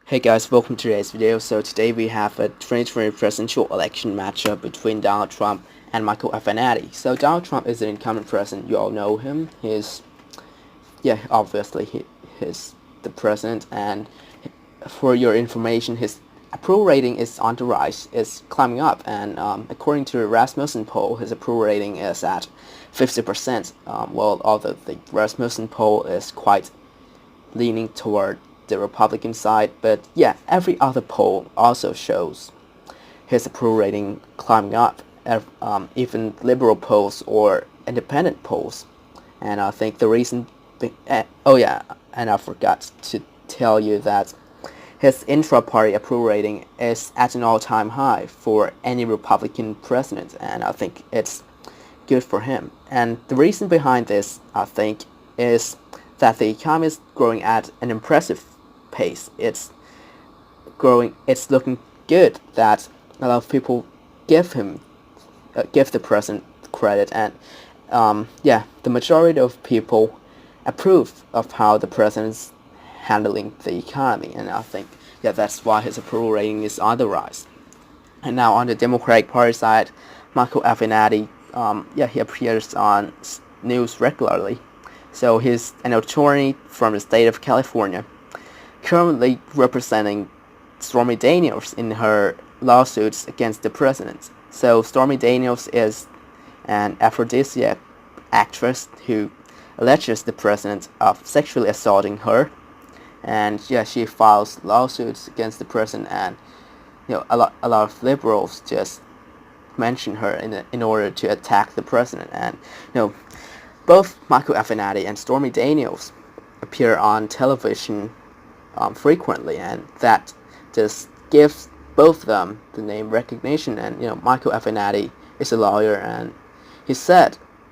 Hey guys, welcome to today's video. So today we have a 2020 presidential election matchup between Donald Trump and Michael Avenatti. So Donald Trump is an incumbent president. You all know him. Obviously he's the president. And for your information, his approval rating is on the rise. It's climbing up. And according to the Rasmussen poll, his approval rating is at 50%. Although the Rasmussen poll is quite leaning toward the Republican side, but yeah, every other poll also shows his approval rating climbing up, even liberal polls or independent polls. And I think the reason, oh yeah, and I forgot to tell you that his intra-party approval rating is at an all-time high for any Republican president, and I think it's good for him. And the reason behind this, I think, is that the economy is growing at an impressive pace. It's looking good that a lot of people give the president credit, and the majority of people approve of how the president's handling the economy, and I think that's why his approval rating is on the rise. And now on the Democratic Party side, Michael Avenatti, he appears on news regularly. So he's an attorney from the state of California, currently representing Stormy Daniels in her lawsuits against the president. So Stormy Daniels is an aphrodisiac actress who alleges the president of sexually assaulting her, and she files lawsuits against the president, and a lot of liberals just mention her in order to attack the president. And both Michael Avenatti and Stormy Daniels appear on television frequently, and that just gives both of them the name recognition. And Michael Avenatti is a lawyer, and he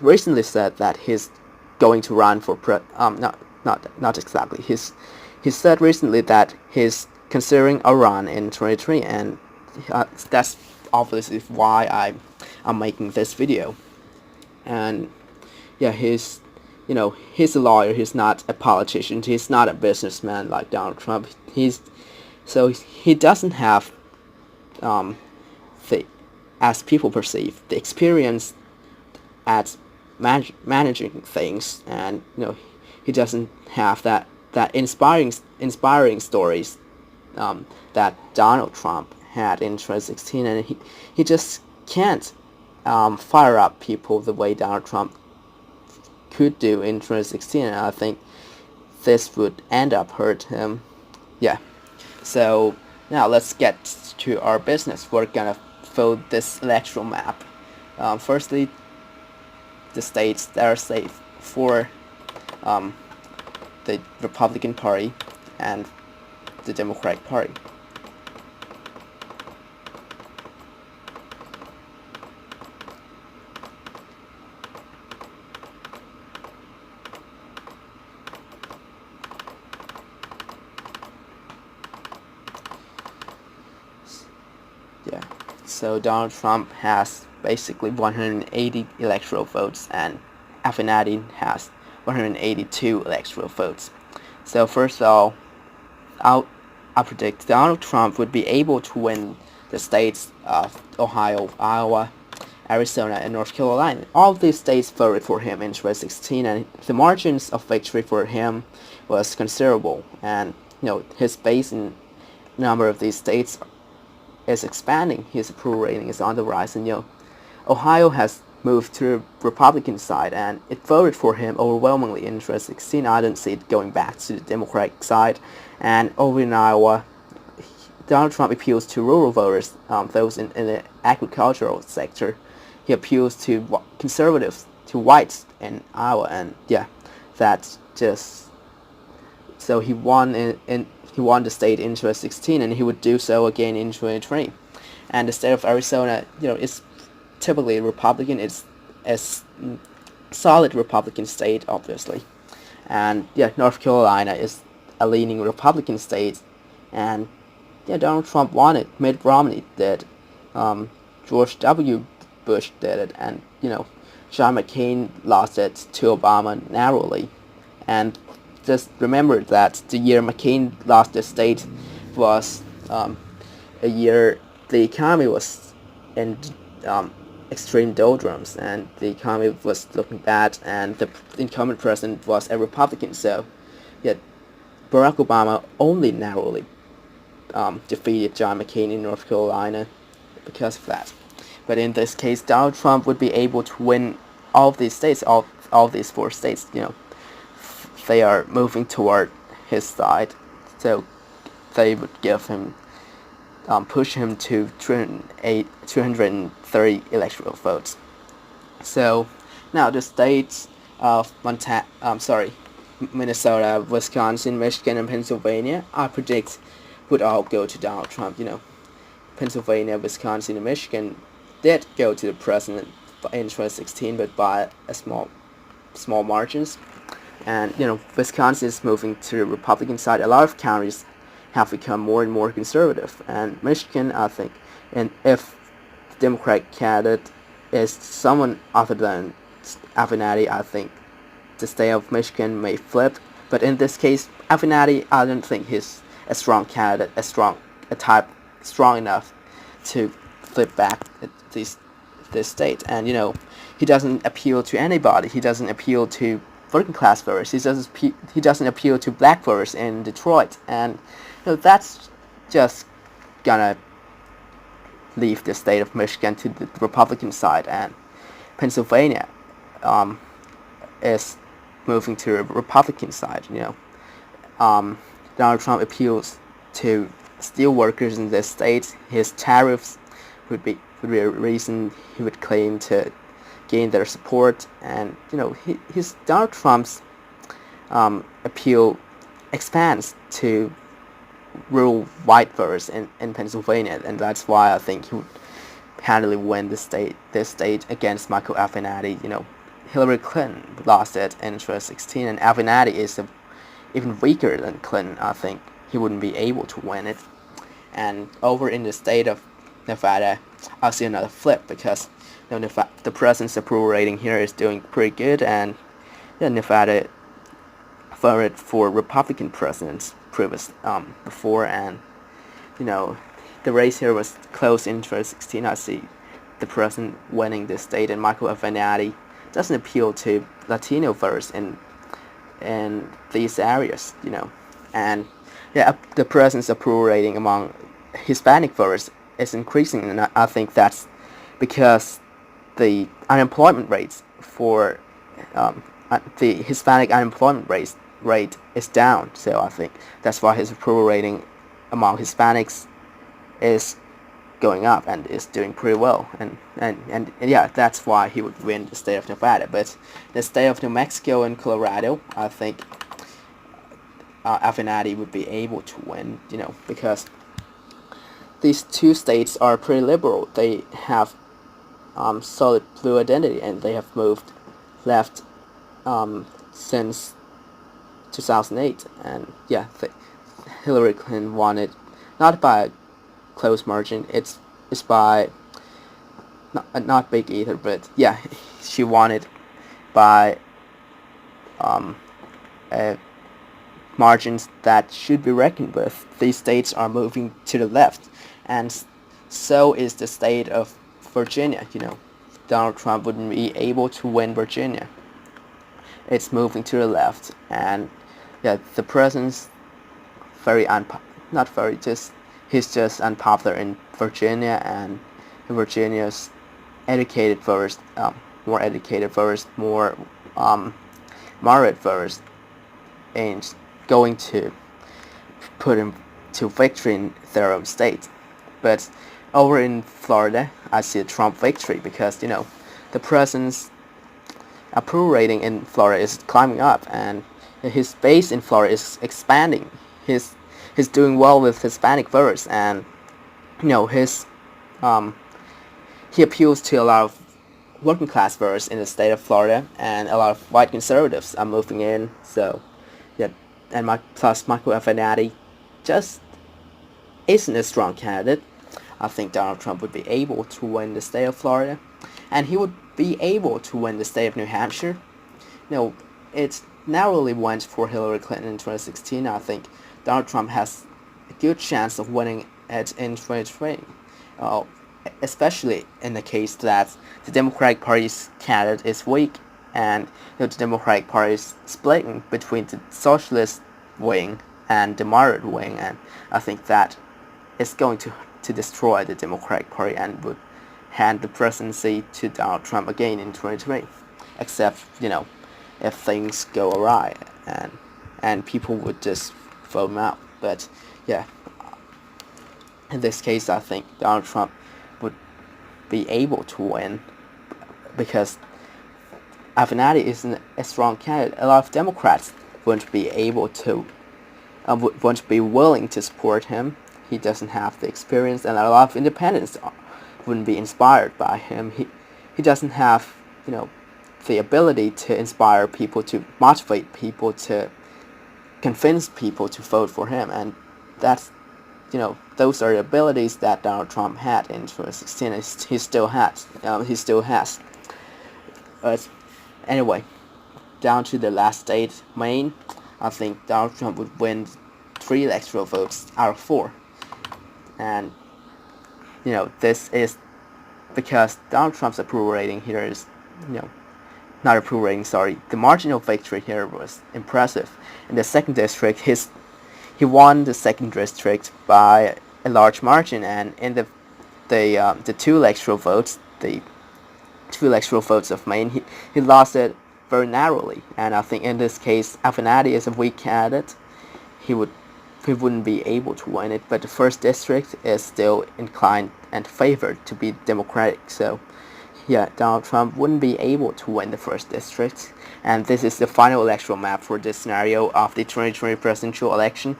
recently said that he's going to run for not exactly. He said recently that he's considering a run in 2023, and that's obviously why I'm making this video. And he's a lawyer. He's not a politician. He's not a businessman like Donald Trump. He doesn't have the as people perceive the experience at managing things, and he doesn't have that inspiring stories that Donald Trump had in 2016, and he just can't fire up people the way Donald Trump could do in 2016, and I think this would end up hurt him. Yeah. So now let's get to our business. We're gonna vote this electoral map. Firstly, the states that are safe for the Republican Party and the Democratic Party. Yeah. So Donald Trump has basically 180 electoral votes, and Avenatti has 182 electoral votes. So first of all, I predict Donald Trump would be able to win the states of Ohio, Iowa, Arizona, and North Carolina. All of these states voted for him in 2016, and the margins of victory for him was considerable. And his base in a number of these states is expanding. His approval rating is on the rise, and Ohio has moved to the Republican side, and it voted for him overwhelmingly in 2016. I don't see it going back to the Democratic side. And over in Iowa, Donald Trump appeals to rural voters, those in the agricultural sector. He appeals to conservatives, to whites in Iowa, and that's just so he won he won the state in 2016, and he would do so again in 2020. And the state of Arizona, is typically Republican. It's a solid Republican state, obviously. And North Carolina is a leaning Republican state, and Donald Trump won it. Mitt Romney did. George W. Bush did it, and John McCain lost it to Obama narrowly. And just remember that the year McCain lost the state was a year the economy was in um, extreme doldrums, and the economy was looking bad, and the incumbent president was a Republican. So, yeah, Barack Obama only narrowly defeated John McCain in North Carolina because of that. But in this case, Donald Trump would be able to win all of these states, all of these 4 states. They are moving toward his side, so they would give him, push him to 230 electoral votes. So now the states of Minnesota, Wisconsin, Michigan, and Pennsylvania, I predict would all go to Donald Trump. Pennsylvania, Wisconsin, and Michigan did go to the president in 2016, but by a small margins. And Wisconsin is moving to the Republican side. A lot of counties have become more and more conservative, and Michigan, I think, and if the Democratic candidate is someone other than Avenatti, I think the state of Michigan may flip. But in this case, Avenatti, I don't think he's a strong candidate, strong enough to flip back this state. And he doesn't appeal to anybody. He doesn't appeal to working class voters. He doesn't appeal to black voters in Detroit, and that's just gonna leave the state of Michigan to the Republican side, and Pennsylvania is moving to the Republican side. Donald Trump appeals to steel workers in this state. His tariffs would be a reason he would claim to gain their support, and his Donald Trump's appeal expands to rural white voters in Pennsylvania, and that's why I think he would handily win this state against Michael Avenatti. Hillary Clinton lost it in 2016, and Avenatti is even weaker than Clinton. I think he wouldn't be able to win it. And over in the state of Nevada, I'll see another flip, because the president's approval rating here is doing pretty good, and Nevada voted for Republican presidents before, and the race here was close in 2016. I see the president winning this state, and Michael Avenatti doesn't appeal to Latino voters in these areas, and the president's approval rating among Hispanic voters is increasing, and I think that's because the unemployment rates for the Hispanic unemployment rate is down. So I think that's why his approval rating among Hispanics is going up and is doing pretty well. And yeah, that's why he would win the state of Nevada. But the state of New Mexico and Colorado, I think Avenatti would be able to win, because these 2 states are pretty liberal. They have solid blue identity, and they have moved left since 2008. And yeah, Hillary Clinton won it, not by a close margin. It's by not big either, but yeah, she won it by margins that should be reckoned with. These states are moving to the left, and so is the state of Virginia. Donald Trump wouldn't be able to win Virginia. It's moving to the left, and yeah, the president's he's just unpopular in Virginia, and Virginia's educated voters, more educated voters, more moderate voters, and going to put him to victory in their own state. But over in Florida, I see a Trump victory, because the president's approval rating in Florida is climbing up, and his base in Florida is expanding. He's doing well with Hispanic voters, and he appeals to a lot of working class voters in the state of Florida, and a lot of white conservatives are moving in. So yeah, and plus Michael Avenatti just isn't a strong candidate. I think Donald Trump would be able to win the state of Florida, and he would be able to win the state of New Hampshire. It's narrowly went for Hillary Clinton in 2016. I think Donald Trump has a good chance of winning it in 2020. Uh, Especially in the case that the Democratic Party's candidate is weak, and the Democratic Party is splitting between the socialist wing and the moderate wing, and I think that is going to destroy the Democratic Party and would hand the presidency to Donald Trump again in 2020. Except, if things go awry and people would just vote him out. But yeah, in this case, I think Donald Trump would be able to win because Avenatti isn't a strong candidate. A lot of Democrats wouldn't be able to, wouldn't be willing to support him. He doesn't have the experience, and a lot of independents wouldn't be inspired by him. He doesn't have, the ability to inspire people, to motivate people, to convince people to vote for him, and that's, those are the abilities that Donald Trump had in 2016. He still has. He still has. But anyway, down to the last state, Maine. I think Donald Trump would win 3 electoral votes out of 4, and this is because Donald Trump's approval rating here is, not approval rating, sorry, the margin of victory here was impressive. In the second district, he won the second district by a large margin, and in the 2 electoral votes, the 2 electoral votes of Maine, he lost it very narrowly. And I think in this case, Avenatti is a weak candidate. He wouldn't be able to win it, but the first district is still inclined and favored to be Democratic. So yeah, Donald Trump wouldn't be able to win the first district, and this is the final electoral map for this scenario of the 2020 presidential election.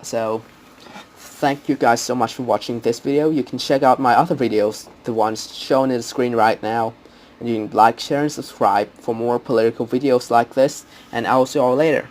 So thank you guys so much for watching this video. You can check out my other videos, the ones shown in the screen right now, and you can like, share, and subscribe for more political videos like this, and I'll see you all later.